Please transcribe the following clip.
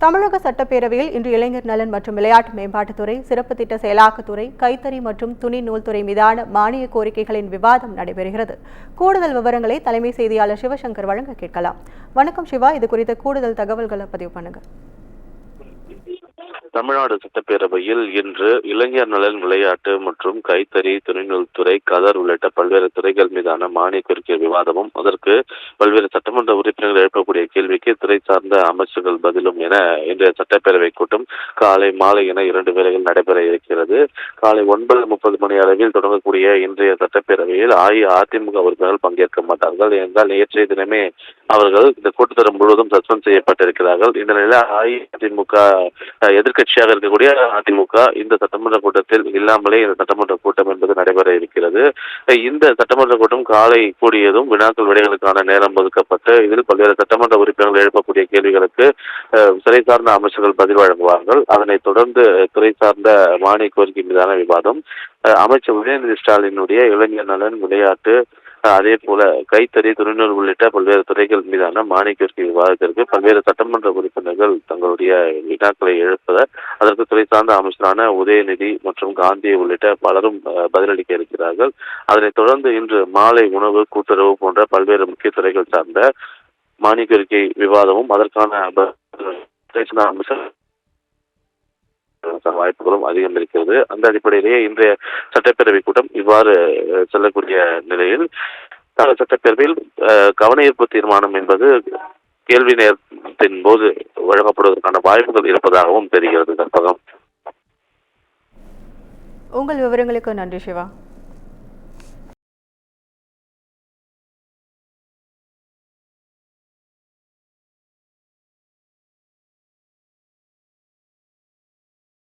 தமிழக சட்டப்பேரவையில் இன்று இளைஞர் நலன் மற்றும் விளையாட்டு மேம்பாட்டுத்துறை, சிறப்பு திட்ட செயலாக்கத்துறை, கைத்தறி மற்றும் துணி நூல்துறை மீதான மானிய கோரிக்கைகளின் விவாதம் நடைபெறுகிறது. கூடுதல் விவரங்களை தலைமை செய்தியாளர் சிவசங்கர் வழங்க கேட்கலாம். வணக்கம் சிவா, இது குறித்த கூடுதல் தகவல்களை பதிவு பண்ணுங்க. தமிழ்நாடு சட்டப்பேரவையில் இன்று இளைஞர் நலன், விளையாட்டு மற்றும் கைத்தறி, துணிநூல்துறை, கதர் உள்ளிட்ட பல்வேறு துறைகள் மீதான மானிய கோரிக்கை விவாதமும், அதற்கு பல்வேறு சட்டமன்ற உறுப்பினர்கள் எழுப்பக்கூடிய கேள்விக்கு துறை சார்ந்த அமைச்சர்கள் பதிலும் என இன்றைய சட்டப்பேரவை கூட்டம் காலை, மாலை என 2 வேளைகள் நடைபெற இருக்கிறது. காலை 9:30 மணி அளவில் தொடங்கக்கூடிய இன்றைய சட்டப்பேரவையில் அஇஅதிமுக உறுப்பினர்கள் பங்கேற்க மாட்டார்கள். என்றால் நேற்றைய தினமே அவர்கள் இந்த கூட்டத்தொடர் முழுவதும் சஸ்பெண்ட் செய்யப்பட்டிருக்கிறார்கள். இந்த நிலையில் அஇஅதிமுக எதிர்க்கட்சியாக இருக்கக்கூடிய அதிமுக இந்த சட்டமன்ற கூட்டத்தில் இல்லாமலே இந்த சட்டமன்ற கூட்டம் என்பது நடைபெற இருக்கிறது. இந்த சட்டமன்ற கூட்டம் காலை கூடியதும் வினாக்கள் விடைகளுக்கான நேரம் ஒதுக்கப்பட்டு இதில் பல்வேறு சட்டமன்ற உறுப்பினர்கள் எழுப்பக்கூடிய கேள்விகளுக்கு துறை சார்ந்த அமைச்சர்கள் பதில் வழங்குவார்கள். அதனைத் தொடர்ந்து துறை சார்ந்த மானிய கோரிக்கை மீதான விவாதம், அமைச்சர் உதயநிதி ஸ்டாலினுடைய இளைஞர் நலன், விளையாட்டு, அதே போல கைத்தறி, துணிநூல் உள்ளிட்ட பல்வேறு துறைகள் மீதான மானிய கோரிக்கை விவாதத்திற்கு பல்வேறு சட்டமன்ற உறுப்பினர்கள் தங்களுடைய வினாக்களை எழுப்ப அதற்கு துறை சார்ந்த அமைச்சரான உதயநிதி மற்றும் காந்தி உள்ளிட்ட பலரும் பதிலளிக்க இருக்கிறார்கள். அதனைத் தொடர்ந்து இன்று மாலை உணவு, கூட்டுறவு போன்ற பல்வேறு முக்கிய துறைகள் சார்ந்த மானிய கோரிக்கை விவாதமும் அதற்கான அமைச்சர் வாய்ப்புகளும் அதிகம் இருக்கிறது. அந்த அடிப்படையிலேயே இன்றைய சட்டப்பேரவை கூட்டம் இவ்வாறு செல்லக்கூடிய நிலையில் சட்டப்பேரவையில் கவன ஈர்ப்பு தீர்மானம் என்பது கேள்வி நேரத்தின் போது வழங்கப்படுவதற்கான வாய்ப்புகள் இருப்பதாகவும் தெரிகிறது. உங்கள் விவரங்களுக்கு நன்றி சிவா.